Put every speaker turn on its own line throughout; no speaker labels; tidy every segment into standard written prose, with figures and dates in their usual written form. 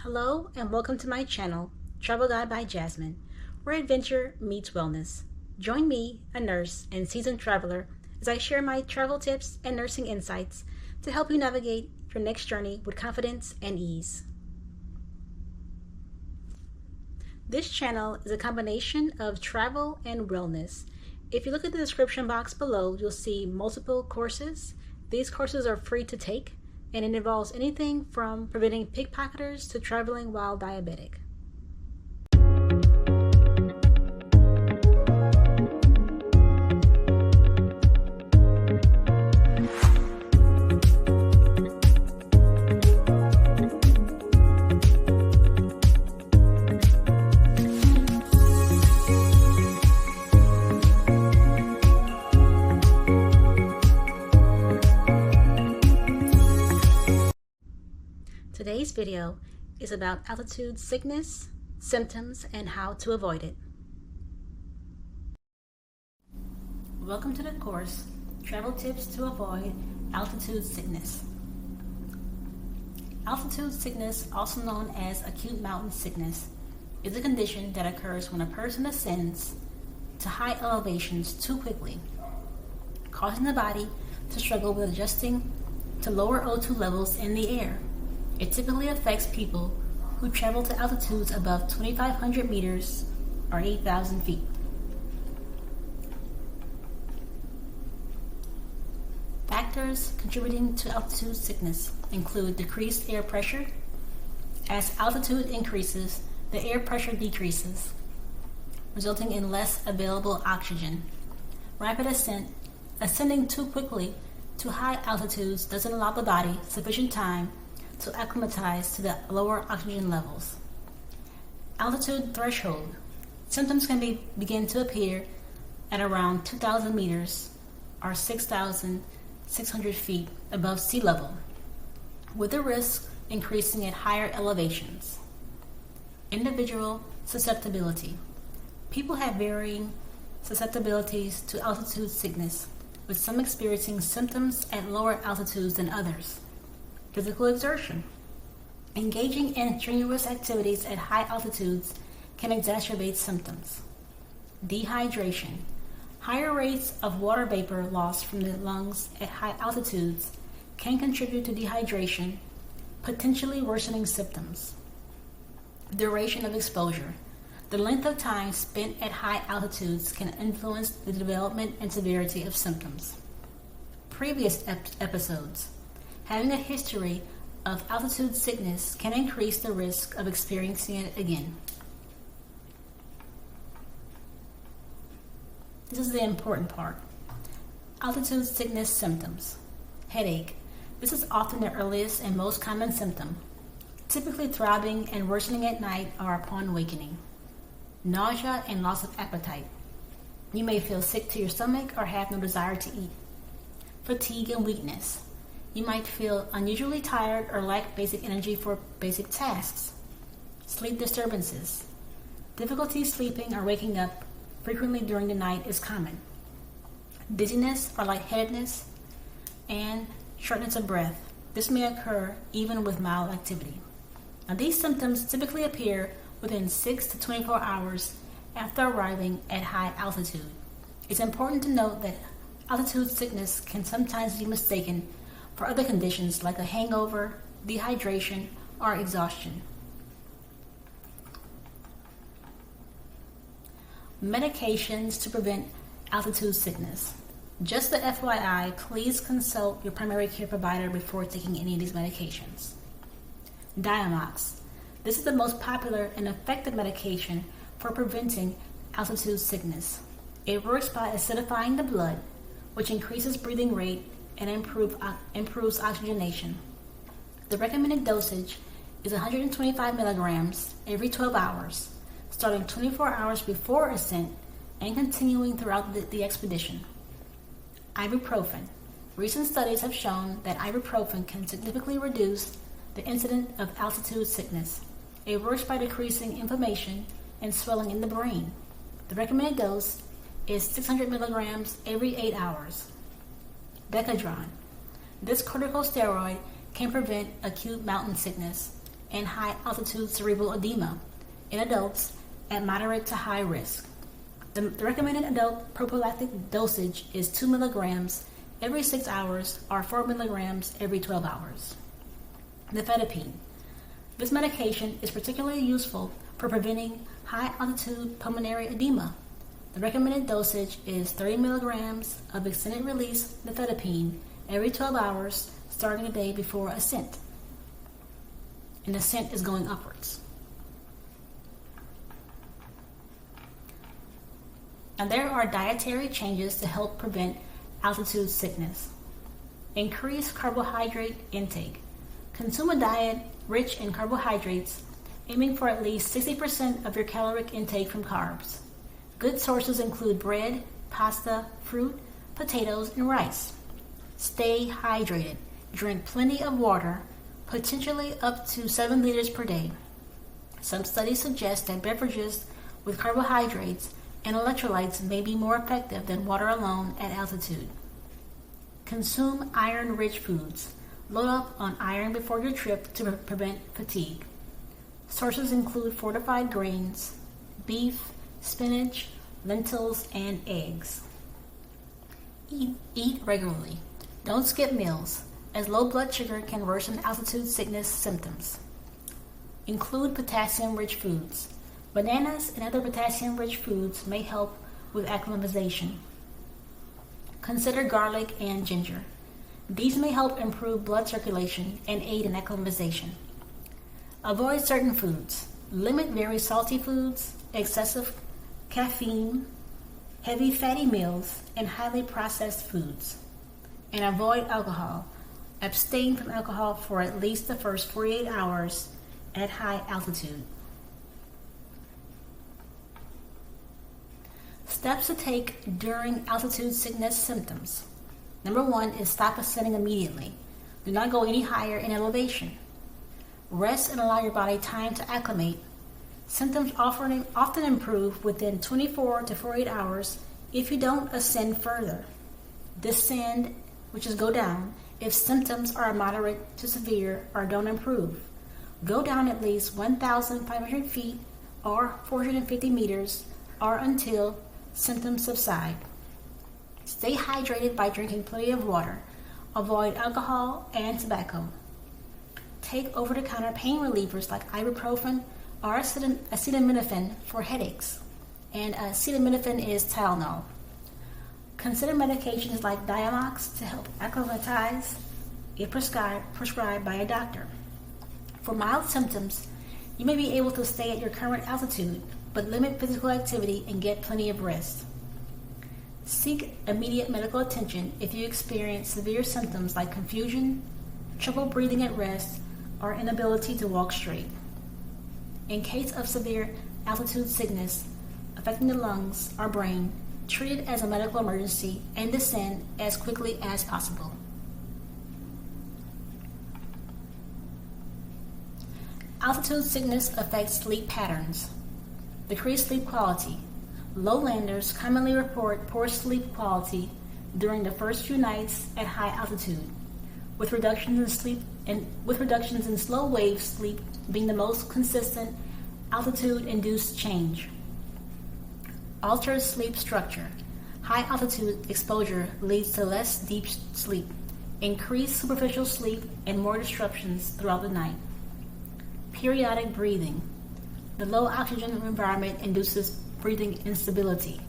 Hello and welcome to my channel, Travel Guide by Jasmine, where adventure meets wellness. Join me, a nurse and seasoned traveler, as I share my travel tips and nursing insights to help you navigate your next journey with confidence and ease. This channel is a combination of travel and wellness. If you look at the description box below, you'll see multiple courses. These courses are free to take, and it involves anything from preventing pickpocketers to traveling while diabetic. Today's video is about altitude sickness, symptoms, and how to avoid it. Welcome to the course, Travel Tips to Avoid Altitude Sickness. Altitude sickness, also known as acute mountain sickness, is a condition that occurs when a person ascends to high elevations too quickly, causing the body to struggle with adjusting to lower O2 levels in the air. It typically affects people who travel to altitudes above 2,500 meters or 8,000 feet. Factors contributing to altitude sickness include decreased air pressure. As altitude increases, the air pressure decreases, resulting in less available oxygen. Rapid ascent, ascending too quickly to high altitudes doesn't allow the body sufficient time to acclimatize to the lower oxygen levels. Altitude threshold. Symptoms can begin to appear at around 2,000 meters or 6,600 feet above sea level, with the risk increasing at higher elevations. Individual susceptibility. People have varying susceptibilities to altitude sickness, with some experiencing symptoms at lower altitudes than others. Physical exertion. Engaging in strenuous activities at high altitudes can exacerbate symptoms. Dehydration. Higher rates of water vapor loss from the lungs at high altitudes can contribute to dehydration, potentially worsening symptoms. Duration of exposure. The length of time spent at high altitudes can influence the development and severity of symptoms. Previous episodes. Having a history of altitude sickness can increase the risk of experiencing it again. This is the important part. Altitude sickness symptoms. Headache. This is often the earliest and most common symptom, typically throbbing and worsening at night or upon awakening. Nausea and loss of appetite. You may feel sick to your stomach or have no desire to eat. Fatigue and weakness. You might feel unusually tired or lack basic energy for basic tasks. Sleep disturbances. Difficulty sleeping or waking up frequently during the night is common. Dizziness or lightheadedness, and shortness of breath. This may occur even with mild activity. Now, these symptoms typically appear within 6 to 24 hours after arriving at high altitude. It's important to note that altitude sickness can sometimes be mistaken for other conditions like a hangover, dehydration, or exhaustion. Medications to prevent altitude sickness. Just the FYI, please consult your primary care provider before taking any of these medications. Diamox. This is the most popular and effective medication for preventing altitude sickness. It works by acidifying the blood, which increases breathing rate and improves oxygenation. The recommended dosage is 125 milligrams every 12 hours, starting 24 hours before ascent and continuing throughout the expedition. Ibuprofen. Recent studies have shown that ibuprofen can significantly reduce the incidence of altitude sickness. It works by decreasing inflammation and swelling in the brain. The recommended dose is 600 milligrams every 8 hours. Decadron. This corticosteroid can prevent acute mountain sickness. and high altitude cerebral edema in adults at moderate to high risk. The recommended adult prophylactic dosage is 2 milligrams every 6 hours or 4 milligrams every 12 hours. Nifedipine. This medication is particularly useful for preventing high altitude pulmonary edema. The recommended dosage is 30 milligrams of extended release nifedipine every 12 hours starting the day before ascent. And ascent is going upwards. And there are dietary changes to help prevent altitude sickness. Increase carbohydrate intake. Consume a diet rich in carbohydrates, aiming for at least 60% of your caloric intake from carbs. Good sources include bread, pasta, fruit, potatoes, and rice. Stay hydrated. Drink plenty of water, potentially up to 7 liters per day. Some studies suggest that beverages with carbohydrates and electrolytes may be more effective than water alone at altitude. Consume iron-rich foods. Load up on iron before your trip to prevent fatigue. Sources include fortified grains, beef, spinach, lentils, and eggs. Eat regularly. Don't skip meals, as low blood sugar can worsen altitude sickness symptoms. Include potassium-rich foods. Bananas and other potassium-rich foods may help with acclimatization. Consider garlic and ginger. These may help improve blood circulation and aid in acclimatization. Avoid certain foods. Limit very salty foods, excessive caffeine, heavy fatty meals, and highly processed foods. And avoid alcohol. Abstain from alcohol for at least the first 48 hours at high altitude. Steps to take during altitude sickness symptoms. Number 1 is stop ascending immediately. Do not go any higher in elevation. Rest and allow your body time to acclimate. Symptoms often improve within 24 to 48 hours if you don't ascend further. Descend, which is go down, if symptoms are moderate to severe or don't improve. Go down at least 1,500 feet or 450 meters or until symptoms subside. Stay hydrated by drinking plenty of water. Avoid alcohol and tobacco. Take over-the-counter pain relievers like ibuprofen or acetaminophen for headaches. And acetaminophen is Tylenol. Consider medications like Diamox to help acclimatize if prescribed by a doctor. For mild symptoms, you may be able to stay at your current altitude, but limit physical activity and get plenty of rest. Seek immediate medical attention if you experience severe symptoms like confusion, trouble breathing at rest, or inability to walk straight. In case of severe altitude sickness affecting the lungs or brain, treat it as a medical emergency and descend as quickly as possible. Altitude sickness affects sleep patterns. Decreased sleep quality. Lowlanders commonly report poor sleep quality during the first few nights at high altitude, with reductions in slow wave sleep being the most consistent altitude-induced change. Altered sleep structure. High altitude exposure leads to less deep sleep, increased superficial sleep, and more disruptions throughout the night. Periodic breathing. The low oxygen environment induces breathing instability,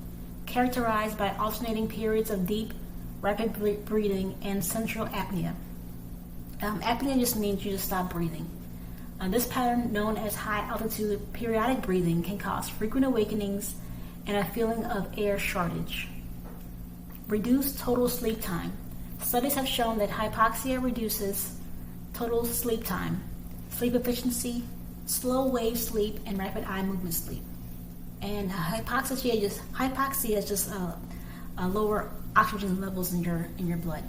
characterized by alternating periods of deep, rapid breathing and central apnea. Apnea just means you just stop breathing. This pattern, known as high-altitude periodic breathing, can cause frequent awakenings and a feeling of air shortage. Reduced total sleep time. Studies have shown that hypoxia reduces total sleep time, sleep efficiency, slow wave sleep, and rapid eye movement sleep. And hypoxia is just lower oxygen levels in your blood.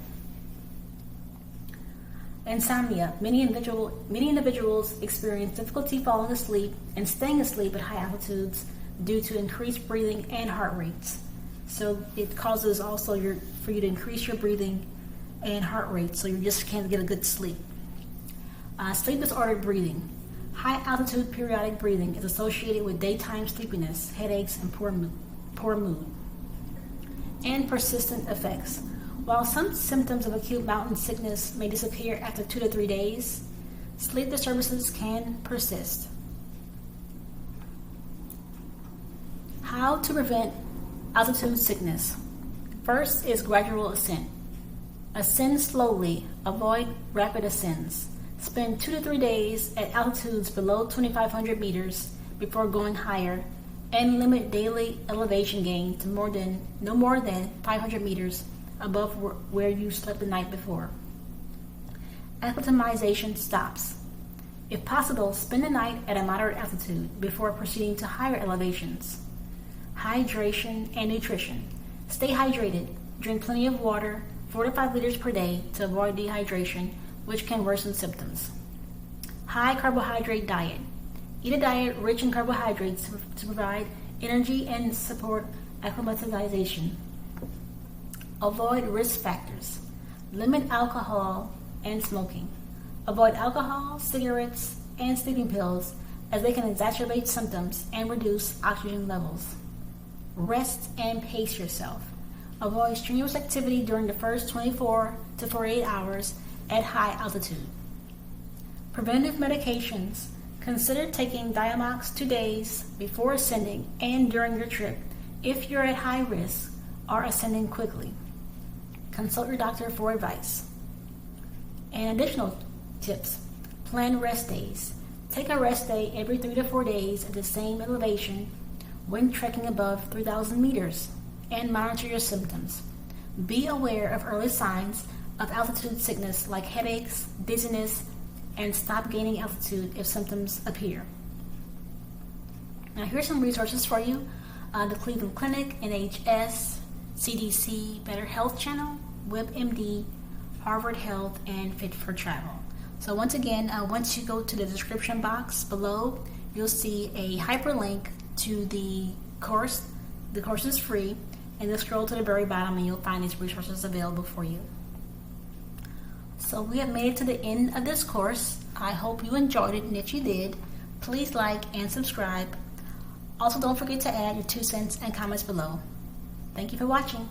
Insomnia. Many individuals experience difficulty falling asleep and staying asleep at high altitudes due to increased breathing and heart rates. So it causes also for you to increase your breathing and heart rate, so you just can't get a good sleep. Sleep disordered breathing. High altitude periodic breathing is associated with daytime sleepiness, headaches, and poor mood. And persistent effects. While some symptoms of acute mountain sickness may disappear after 2 to 3 days, sleep disturbances can persist. How to prevent altitude sickness. First is gradual ascent. Ascend slowly, avoid rapid ascents. Spend 2 to 3 days at altitudes below 2,500 meters before going higher, and limit daily elevation gain to no more than 500 meters above where you slept the night before. Acclimatization stops. If possible, spend the night at a moderate altitude before proceeding to higher elevations. Hydration and nutrition. Stay hydrated. Drink plenty of water, 4 to 5 liters per day, to avoid dehydration, which can worsen symptoms. High carbohydrate diet. Eat a diet rich in carbohydrates to provide energy and support acclimatization. Avoid risk factors. Limit alcohol and smoking. Avoid alcohol, cigarettes, and sleeping pills, as they can exacerbate symptoms and reduce oxygen levels. Rest and pace yourself. Avoid strenuous activity during the first 24 to 48 hours at high altitude. Preventive medications. Consider taking Diamox 2 days before ascending and during your trip if you're at high risk or ascending quickly. Consult your doctor for advice. And additional tips. Plan rest days. Take a rest day every 3 to 4 days at the same elevation when trekking above 3,000 meters, and monitor your symptoms. Be aware of early signs of altitude sickness like headaches, dizziness, and stop gaining altitude if symptoms appear. Now here's some resources for you. The Cleveland Clinic, NHS, CDC, Better Health Channel, WebMD, Harvard Health, and Fit for Travel. So once again, once you go to the description box below, you'll see a hyperlink to the course. The course is free, and then scroll to the very bottom and you'll find these resources available for you. So we have made it to the end of this course. I hope you enjoyed it, and if you did, please like and subscribe. Also, don't forget to add your 2 cents and comments below. Thank you for watching.